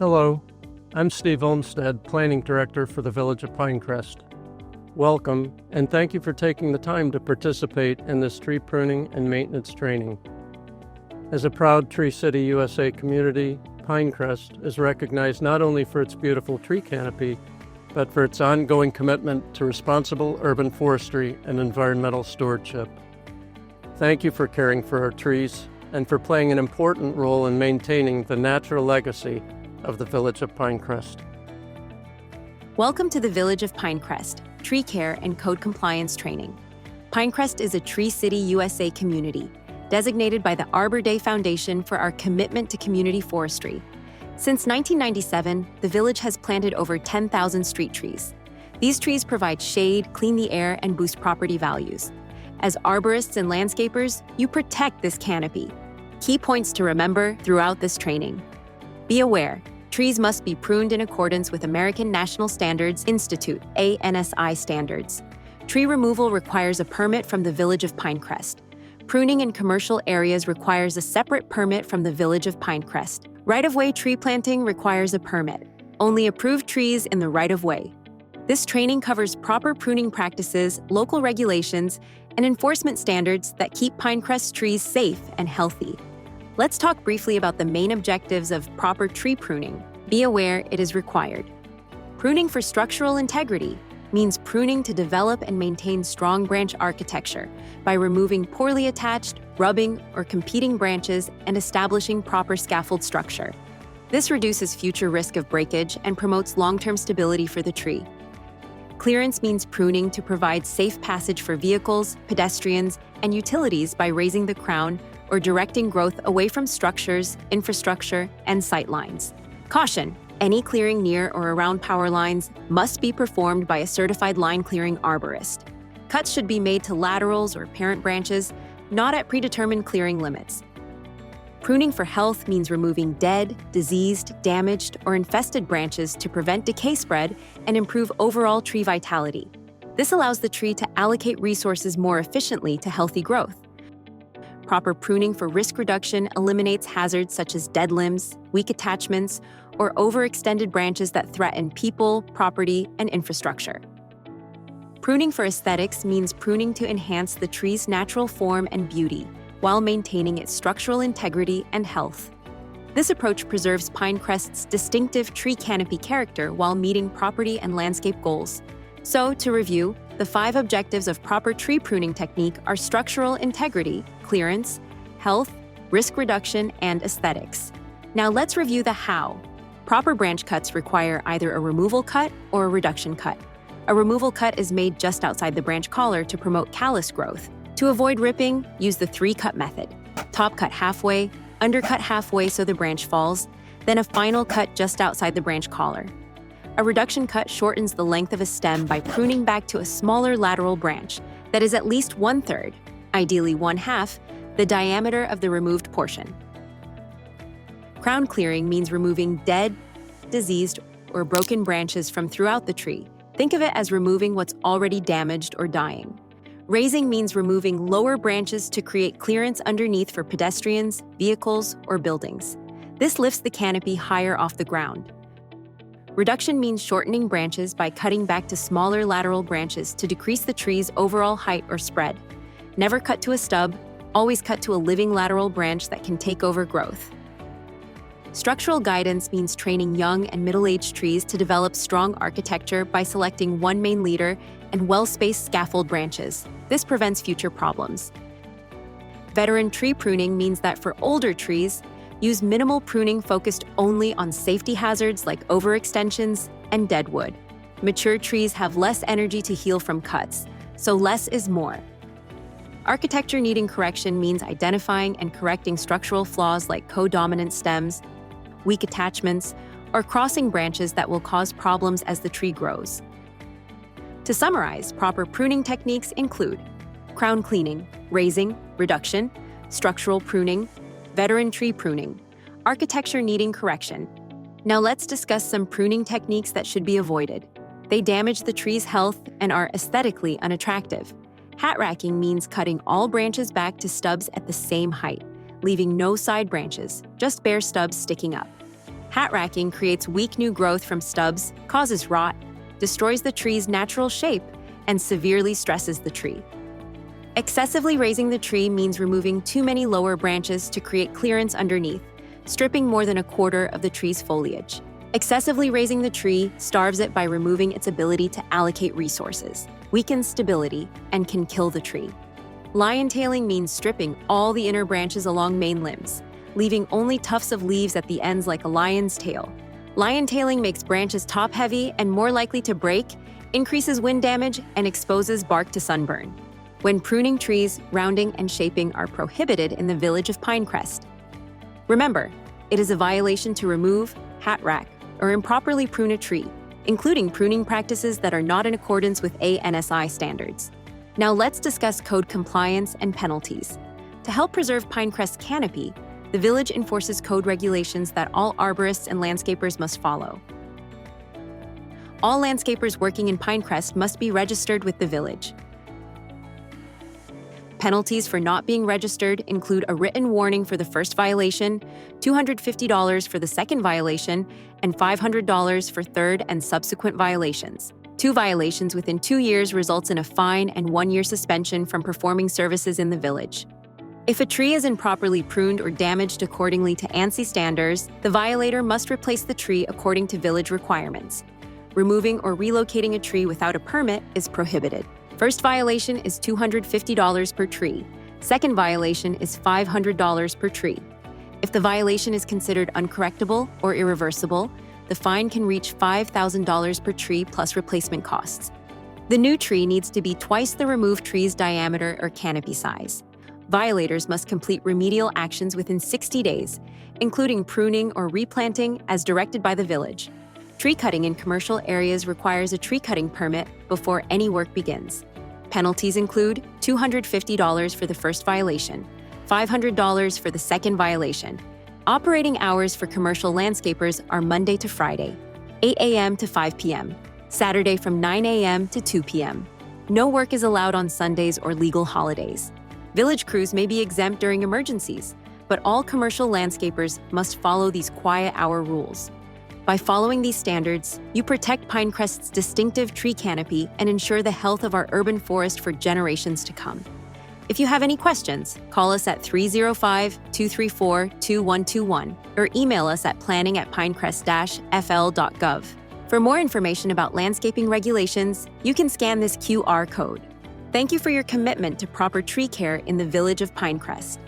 Hello, I'm Steve Olmsted, Planning Director for the Village of Pinecrest. Welcome, and thank you for taking the time to participate in this tree pruning and maintenance training. As a proud Tree City, USA community, Pinecrest is recognized not only for its beautiful tree canopy, but for its ongoing commitment to responsible urban forestry and environmental stewardship. Thank you for caring for our trees and for playing an important role in maintaining the natural legacy of the Village of Pinecrest. Welcome to the Village of Pinecrest, Tree Care and Code Compliance Training. Pinecrest is a Tree City, USA community, designated by the Arbor Day Foundation for our commitment to community forestry. Since 1997, the village has planted over 10,000 street trees. These trees provide shade, clean the air, and boost property values. As arborists and landscapers, you protect this canopy. Key points to remember throughout this training. Be aware, trees must be pruned in accordance with American National Standards Institute, ANSI standards. Tree removal requires a permit from the Village of Pinecrest. Pruning in commercial areas requires a separate permit from the Village of Pinecrest. Right-of-way tree planting requires a permit. Only approved trees in the right-of-way. This training covers proper pruning practices, local regulations, and enforcement standards that keep Pinecrest trees safe and healthy. Let's talk briefly about the main objectives of proper tree pruning. Be aware it is required. Pruning for structural integrity means pruning to develop and maintain strong branch architecture by removing poorly attached, rubbing, or competing branches and establishing proper scaffold structure. This reduces future risk of breakage and promotes long-term stability for the tree. Clearance means pruning to provide safe passage for vehicles, pedestrians, and utilities by raising the crown or directing growth away from structures, infrastructure, and sight lines. Caution: any clearing near or around power lines must be performed by a certified line clearing arborist. Cuts should be made to laterals or parent branches, not at predetermined clearing limits. Pruning for health means removing dead, diseased, damaged, or infested branches to prevent decay spread and improve overall tree vitality. This allows the tree to allocate resources more efficiently to healthy growth. Proper pruning for risk reduction eliminates hazards such as dead limbs, weak attachments, or overextended branches that threaten people, property, and infrastructure. Pruning for aesthetics means pruning to enhance the tree's natural form and beauty, while maintaining its structural integrity and health. This approach preserves Pinecrest's distinctive tree canopy character while meeting property and landscape goals. So, to review, the 5 objectives of proper tree pruning technique are structural integrity, clearance, health, risk reduction, and aesthetics. Now let's review the how. Proper branch cuts require either a removal cut or a reduction cut. A removal cut is made just outside the branch collar to promote callus growth. To avoid ripping, use the 3-cut method. Top cut halfway, undercut halfway so the branch falls, then a final cut just outside the branch collar. A reduction cut shortens the length of a stem by pruning back to a smaller lateral branch that is at least 1/3, ideally 1/2, the diameter of the removed portion. Crown clearing means removing dead, diseased, or broken branches from throughout the tree. Think of it as removing what's already damaged or dying. Raising means removing lower branches to create clearance underneath for pedestrians, vehicles, or buildings. This lifts the canopy higher off the ground. Reduction means shortening branches by cutting back to smaller lateral branches to decrease the tree's overall height or spread. Never cut to a stub, always cut to a living lateral branch that can take over growth. Structural guidance means training young and middle-aged trees to develop strong architecture by selecting one main leader and well-spaced scaffold branches. This prevents future problems. Veteran tree pruning means that for older trees, use minimal pruning focused only on safety hazards like overextensions and dead wood. Mature trees have less energy to heal from cuts, so less is more. Architecture needing correction means identifying and correcting structural flaws like codominant stems, weak attachments, or crossing branches that will cause problems as the tree grows. To summarize, proper pruning techniques include crown cleaning, raising, reduction, structural pruning, veteran tree pruning, architecture needing correction. Now let's discuss some pruning techniques that should be avoided. They damage the tree's health and are aesthetically unattractive. Hat racking means cutting all branches back to stubs at the same height, leaving no side branches, just bare stubs sticking up. Hat racking creates weak new growth from stubs, causes rot, destroys the tree's natural shape, and severely stresses the tree. Excessively raising the tree means removing too many lower branches to create clearance underneath, stripping more than a quarter of the tree's foliage. Excessively raising the tree starves it by removing its ability to allocate resources, weakens stability, and can kill the tree. Lion-tailing means stripping all the inner branches along main limbs, leaving only tufts of leaves at the ends like a lion's tail. Lion-tailing makes branches top-heavy and more likely to break, increases wind damage, and exposes bark to sunburn. When pruning trees, rounding and shaping are prohibited in the Village of Pinecrest. Remember, it is a violation to remove, hat rack, or improperly prune a tree, including pruning practices that are not in accordance with ANSI standards. Now let's discuss code compliance and penalties. To help preserve Pinecrest's canopy, the village enforces code regulations that all arborists and landscapers must follow. All landscapers working in Pinecrest must be registered with the village. Penalties for not being registered include a written warning for the first violation, $250 for the second violation, and $500 for third and subsequent violations. 2 violations within 2 years results in a fine and 1-year suspension from performing services in the village. If a tree is improperly pruned or damaged accordingly to ANSI standards, the violator must replace the tree according to village requirements. Removing or relocating a tree without a permit is prohibited. First violation is $250 per tree. Second violation is $500 per tree. If the violation is considered uncorrectable or irreversible, the fine can reach $5,000 per tree plus replacement costs. The new tree needs to be twice the removed tree's diameter or canopy size. Violators must complete remedial actions within 60 days, including pruning or replanting as directed by the village. Tree cutting in commercial areas requires a tree cutting permit before any work begins. Penalties include $250 for the first violation, $500 for the second violation. Operating hours for commercial landscapers are Monday to Friday, 8 a.m. to 5 p.m., Saturday from 9 a.m. to 2 p.m. No work is allowed on Sundays or legal holidays. Village crews may be exempt during emergencies, but all commercial landscapers must follow these quiet hour rules. By following these standards, you protect Pinecrest's distinctive tree canopy and ensure the health of our urban forest for generations to come. If you have any questions, call us at 305-234-2121 or email us at planning@pinecrest-fl.gov. For more information about landscaping regulations, you can scan this QR code. Thank you for your commitment to proper tree care in the Village of Pinecrest.